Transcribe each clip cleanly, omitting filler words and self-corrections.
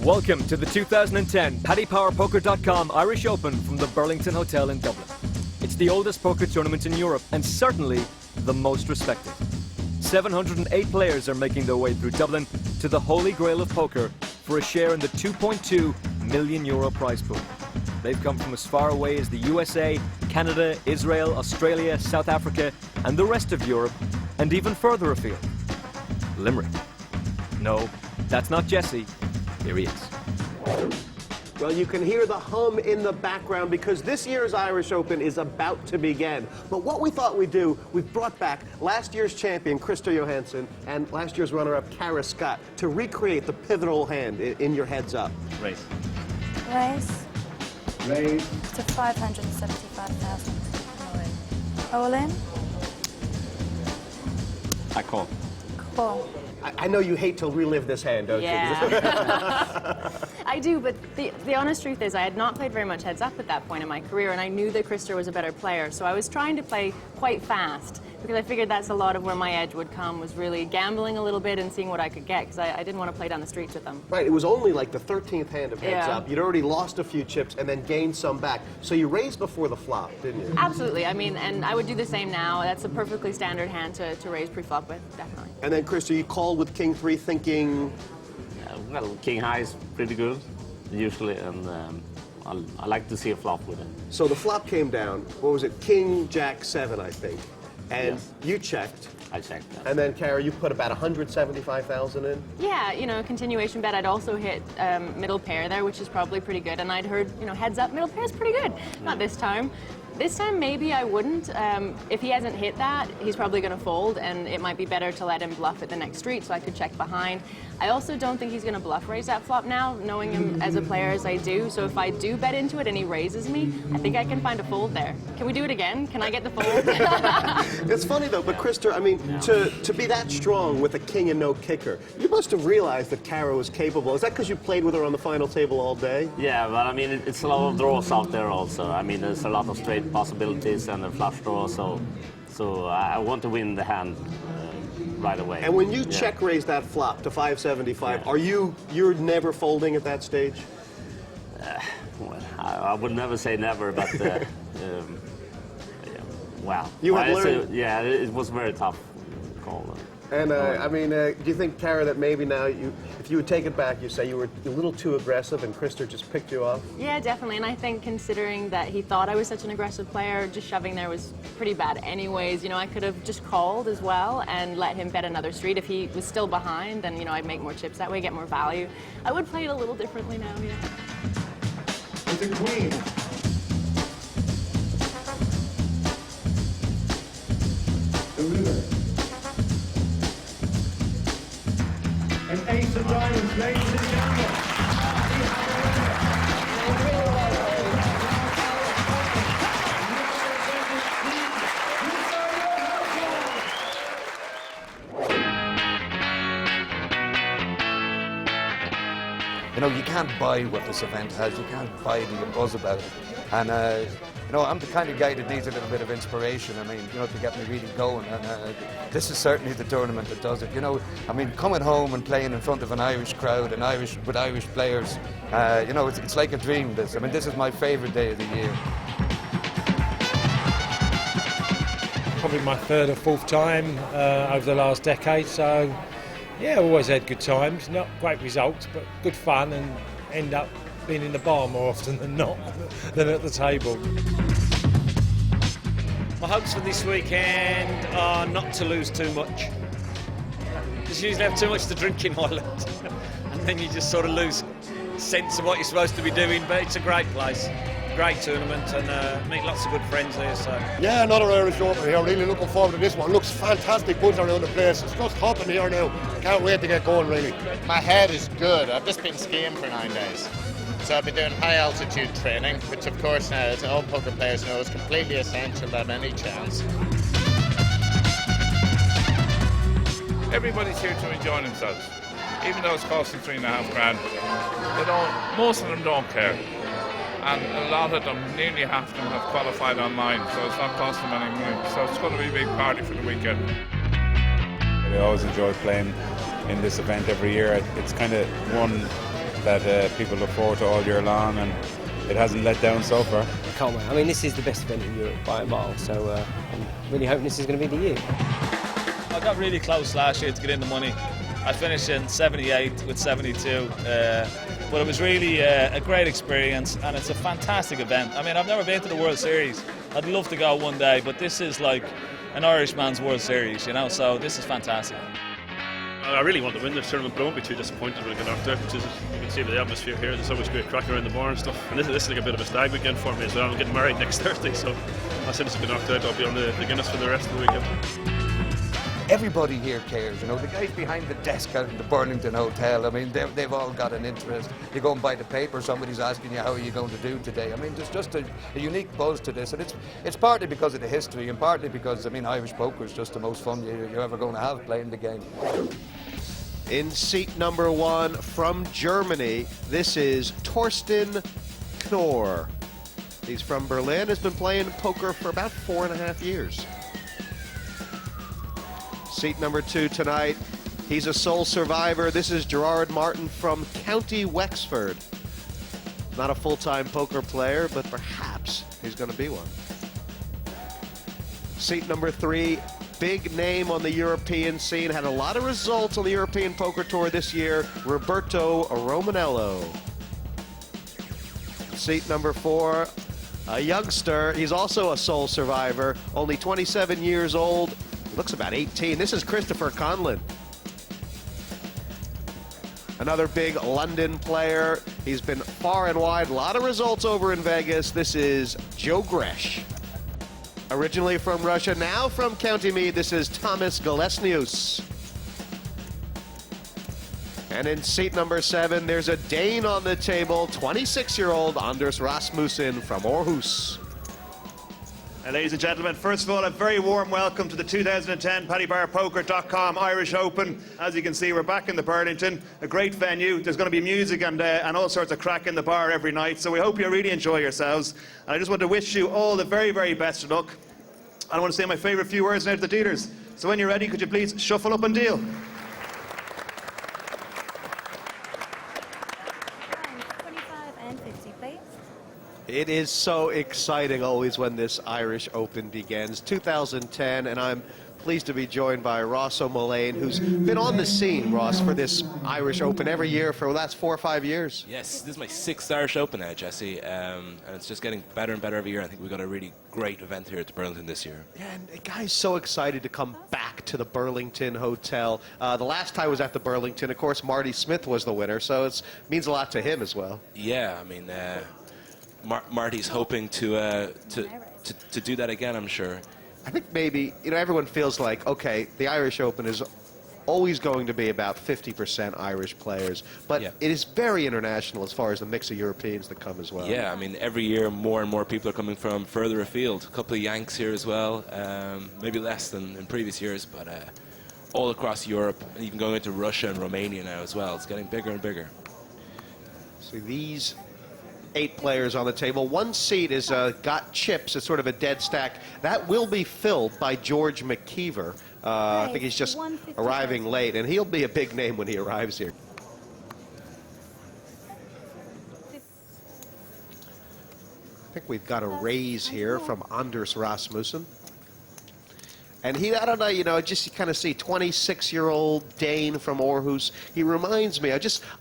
Welcome to the 2010 PaddyPowerPoker.com Irish Open from the Burlington Hotel in Dublin. It's the oldest poker tournament in Europe and certainly the most respected. 708 players are making their way through Dublin to the holy grail of poker for a share in the €2.2 million prize pool. They've come from as far away as the USA, Canada, Israel, Australia, South Africa, and the rest of Europe, and even further afield. Limerick. No, that's not Jesse. Here he is. Well, you can hear the hum in the background because this year's Irish Open is about to begin. But what we thought we'd do, we brought back last year's champion, Krista Johansson, and last year's runner-up, Cara Scott, to recreate the pivotal hand in your heads-up. Raise. Raise. Raise. To 575,000. All in. I call. Call. I know you hate to relive this hand, don't you? I do, but the honest truth is I had not played very much heads up at that point in my career, and I knew that Krista was a better player, so I was trying to play quite fast because I figured that's a lot of where my edge would come, was really gambling a little bit and seeing what I could get, because I didn't want to play down the streets with them. Right, it was only like the 13th hand of heads up. You'd already lost a few chips and then gained some back. So you raised before the flop, didn't you? Absolutely. I mean, and I would do the same now. That's a perfectly standard hand to raise pre-flop with, definitely. And then, Krista, you called with King 3 thinking... Well, King High is pretty good, usually, and I like to see a flop with it. So the flop came down, what was it, King Jack 7, I think. And yes. You checked. I checked that. And then, Cara, you put about 175,000 in? Yeah, you know, continuation bet. I'd also hit middle pair there, which is probably pretty good. And I'd heard, you know, heads up, middle pair is pretty good. Not this time. This time, maybe I wouldn't. If he hasn't hit that, he's probably going to fold, and it might be better to let him bluff at the next street so I could check behind. I also don't think he's going to bluff raise that flop now, knowing him as a player as I do. So if I do bet into it and he raises me, I think I can find a fold there. Can we do it again? Can I get the fold? It's funny, though, but Krista, I mean, to be that strong with a king and no kicker, you must have realized that Cara was capable. Is that because you played with her on the final table all day? Yeah, but I mean, it's a lot of draws out there also. I mean, there's a lot of straight possibilities and a flush draw, so I want to win the hand right away. And when you check raise that flop to 575, are you're never folding at that stage? Well, I would never say never, but wow. You have learned. Yeah, it was very tough call. And I mean, do you think, Cara, that maybe now if you would take it back, you say you were a little too aggressive and Krista just picked you off? Yeah, definitely. And I think considering that he thought I was such an aggressive player, just shoving there was pretty bad anyways. You know, I could have just called as well and let him bet another street. If he was still behind, then, you know, I'd make more chips that way, get more value. I would play it a little differently now, yeah. It's a queen. The river. An ace of diamonds, ladies and gentlemen. You know, you can't buy what this event has. You can't buy the buzz about it. And, you know, I'm the kind of guy that needs a little bit of inspiration, I mean, you know, to get me really going. And this is certainly the tournament that does it. You know, I mean, coming home and playing in front of an Irish crowd and with Irish players, you know, it's like a dream, this. I mean, this is my favourite day of the year. Probably my third or fourth time over the last decade, so yeah, always had good times. Not great results, but good fun, and end up being in the bar more often than not than at the table. My hopes for this weekend are not to lose too much. Just usually have too much to drink in Ireland, and then you just sort of lose sense of what you're supposed to be doing. But it's a great place, great tournament, and meet lots of good friends here. So Yeah, another Irish Open here. Really looking forward to this one. Looks fantastic, buzz around the place. It's just hopping here now. Can't wait to get going, really. My head is good. I've just been skiing for 9 days. So I've been doing high altitude training, which of course now, as all poker players know, is completely essential at any chance. Everybody's here to enjoy themselves, even though it's costing $3.5 grand. Most of them don't care, and a lot of them, nearly half of them, have qualified online, so it's not costing them any money. So it's going to be a big party for the weekend. I always enjoy playing in this event every year. It's kind of one that people look forward to all year long, and it hasn't let down so far. Can't wait. I mean, this is the best event in Europe by a mile, so I'm really hoping this is going to be the year. I got really close last year to get in the money. I finished in 78 with 72, but it was really a great experience, and it's a fantastic event. I mean, I've never been to the World Series. I'd love to go one day, but this is like an Irishman's World Series, you know, so this is fantastic. I really want to win this tournament, but I won't be too disappointed when I get knocked out, because you can see the atmosphere here. There's always great crack around the bar and stuff. And this is like a bit of a stag weekend for me as well. I'm getting married next Thursday, so as soon as I get knocked out, I'll be on the Guinness for the rest of the weekend. Everybody here cares, you know, the guys behind the desk out in the Burlington Hotel, I mean, they've all got an interest. You go and buy the paper, somebody's asking you, how are you going to do today? I mean, there's just a unique buzz to this, and it's partly because of the history, and partly because, I mean, Irish poker is just the most fun you're ever going to have playing the game. In seat number 1 from Germany, this is Torsten KNORR. He's from Berlin, has been playing poker for about 4.5 years. Seat number 2 tonight, he's a sole survivor. This is Gerard Martin from County Wexford. Not a full-time poker player, but perhaps he's going to be one. Seat number 3, big name on the European scene, had a lot of results on the European Poker Tour this year, Roberto Romanello. Seat number 4, a youngster, he's also a sole survivor, only 27 years old, looks about 18. This is Christopher Conlon. Another big London player. He's been far and wide. A lot of results over in Vegas. This is Joe Gresh. Originally from Russia, now from County Meath, this is Thomas Galesnius. And in seat number 7, there's a Dane on the table, 26-year-old Anders Rasmussen from Aarhus. Ladies and gentlemen, first of all, a very warm welcome to the 2010 PADRAIG Irish Open. As you can see, we're back in the Burlington, a great venue. There's going to be music and all sorts of crack in the bar every night, so we hope you really enjoy yourselves. And I just want to wish you all the very, very best of luck. I want to say my favourite few words now to the dealers. So when you're ready, could you please shuffle up and deal? 25 and 50, please. It is so exciting always when this Irish Open begins. 2010, and I'm pleased to be joined by Ross O'Mullane, who's been on the scene, Ross, for this Irish Open every year for the last 4 or 5 years. Yes, this is my 6th Irish Open now, Jesse, and it's just getting better and better every year. I think we've got a really great event here at the Burlington this year. Yeah, and the guy's so excited to come back to the Burlington Hotel. The last time I was at the Burlington, of course, Marty Smith was the winner, so it means a lot to him as well. Yeah, I mean, Marty's hoping to do that again, I'm sure. I think maybe, you know, everyone feels like, okay, the Irish Open is always going to be about 50% Irish players, but it is very international as far as the mix of Europeans that come as well. Yeah, I mean, every year more and more people are coming from further afield. A couple of Yanks here as well, maybe less than in previous years, but all across Europe, and even going into Russia and Romania now as well. It's getting bigger and bigger. So these 8 players on the table. One seat is got chips. It's sort of a dead stack. That will be filled by George McKeever. I think he's just arriving late, and he'll be a big name when he arrives here. I think we've got a raise here from Anders Rasmussen. And he, I don't know, you know, just you kind of see 26-year-old Dane from Aarhus. He reminds me,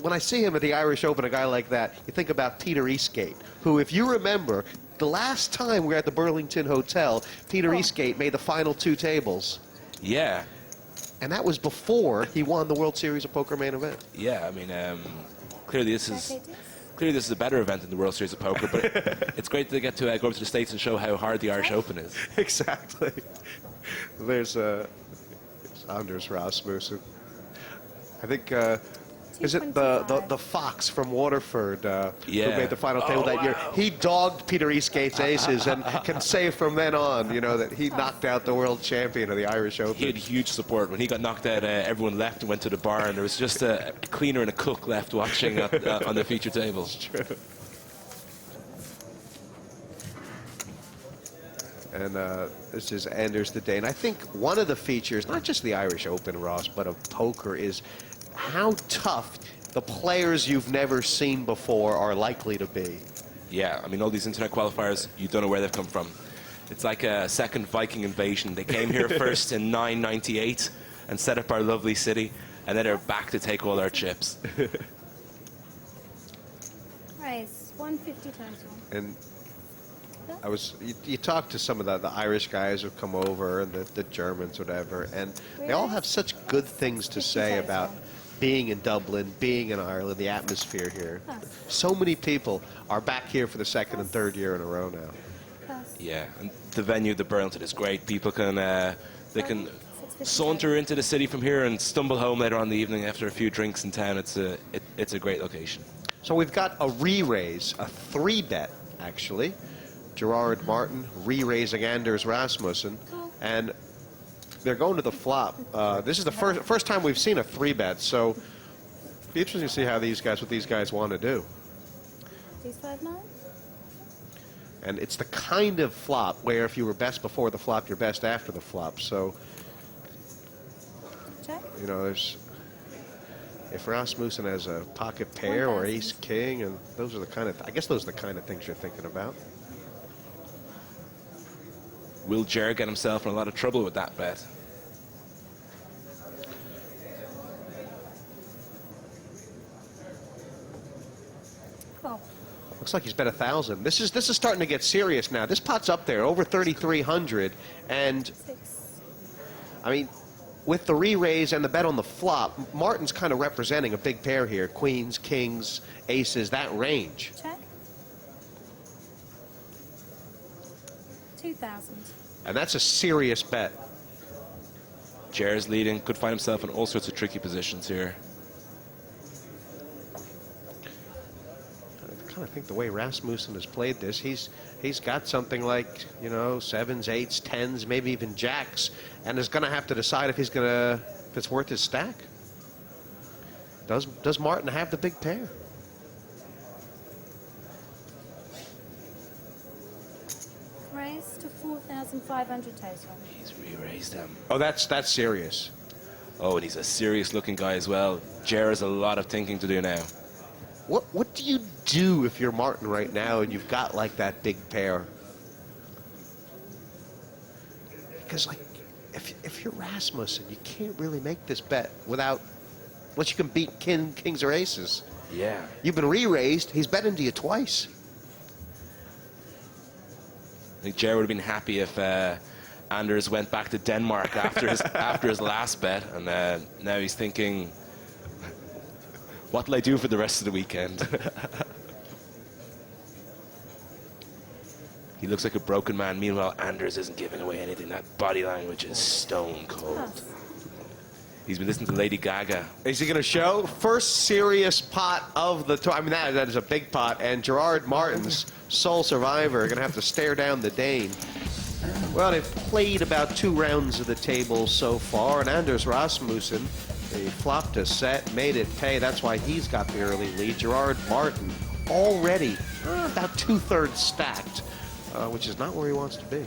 when I see him at the Irish Open, a guy like that, you think about Peter Eastgate, who, if you remember, the last time we were at the Burlington Hotel, Peter Eastgate made the final 2 tables. Yeah. And that was before he won the World Series of Poker main event. Yeah, I mean, clearly this is a better event than the World Series of Poker, but it's great to get to go over to the States and show how hard the Irish Open is. Exactly. There's Anders Rasmussen. I think, is it the Fox from Waterford who made the final table that year? He dogged Peter Eastgate's aces and can say from then on, you know, that he knocked out the world champion of the Irish Open. He had huge support. When he got knocked out, everyone left and went to the bar, and there was just a cleaner and a cook left watching on the feature table. It's true. And this is Anders the Dane. I think one of the features, not just the Irish Open, Ross, but of poker, is how tough the players you've never seen before are likely to be. Yeah, I mean, all these internet qualifiers, you don't know where they've come from. It's like a second Viking invasion. They came here first in 998 and set up our lovely city, and then they're back to take all our chips. Raise 150 total. And you talk to some of the Irish guys who've come over and the Germans, whatever, and they all have such good things to say about being in Dublin, being in Ireland, the atmosphere here. So many people are back here for the second and third year in a row now. Yeah, and the venue, the Burlington, is great. People can they can saunter into the city from here and stumble home later on in the evening after a few drinks in town. It's a great location. So we've got a re-raise, a 3-bet actually. Gerard Martin re-raising Anders Rasmussen, and they're going to the flop. This is the first time we've seen a 3-bet, so it'll be interesting to see how what these guys want to do. These 5-9. And it's the kind of flop where if you were best before the flop, you're best after the flop. So, check. You know, if Rasmussen has a pocket pair or ace king, and those are the kind of, I guess those are the kind of things you're thinking about. Will Gerard get himself in a lot of trouble with that bet? Cool. Looks like he's bet 1,000. This is starting to get serious now. This pot's up there, over 3,300, and I mean, with the re-raise and the bet on the flop, Martin's kind of representing a big pair here: queens, kings, aces, that range. Check. 2,000. And that's a serious bet. Gerard's leading, could find himself in all sorts of tricky positions here. I kind of think the way Rasmussen has played this, he's got something like, you know, 7s, 8s, 10s, maybe even jacks, and is going to have to decide if it's worth his stack. Does Martin have the big pair? Raise to 4,500 total. He's re-raised him. Oh, that's serious. Oh, and he's a serious-looking guy as well. Gerard has a lot of thinking to do now. What do you do if you're Martin right now and you've got like that big pair? Because like, if you're Rasmussen, you can't really make this bet unless you can beat kings or aces. Yeah. You've been re-raised. He's bet into you twice. I think Gerard would have been happy if Anders went back to Denmark after his last bet, and now he's thinking, what'll I do for the rest of the weekend? He looks like a broken man. Meanwhile, Anders isn't giving away anything. That body language is stone cold. He's been listening to Lady Gaga. Is he going to show? First serious pot of the tour. I mean, that is a big pot. And Gerard Martin's sole survivor going to have to stare down the Dane. Well, they've played about 2 rounds of the table so far. And Anders Rasmussen, they flopped a set, made it pay. That's why he's got the early lead. Gerard Martin already about 2/3 stacked, which is not where he wants to be.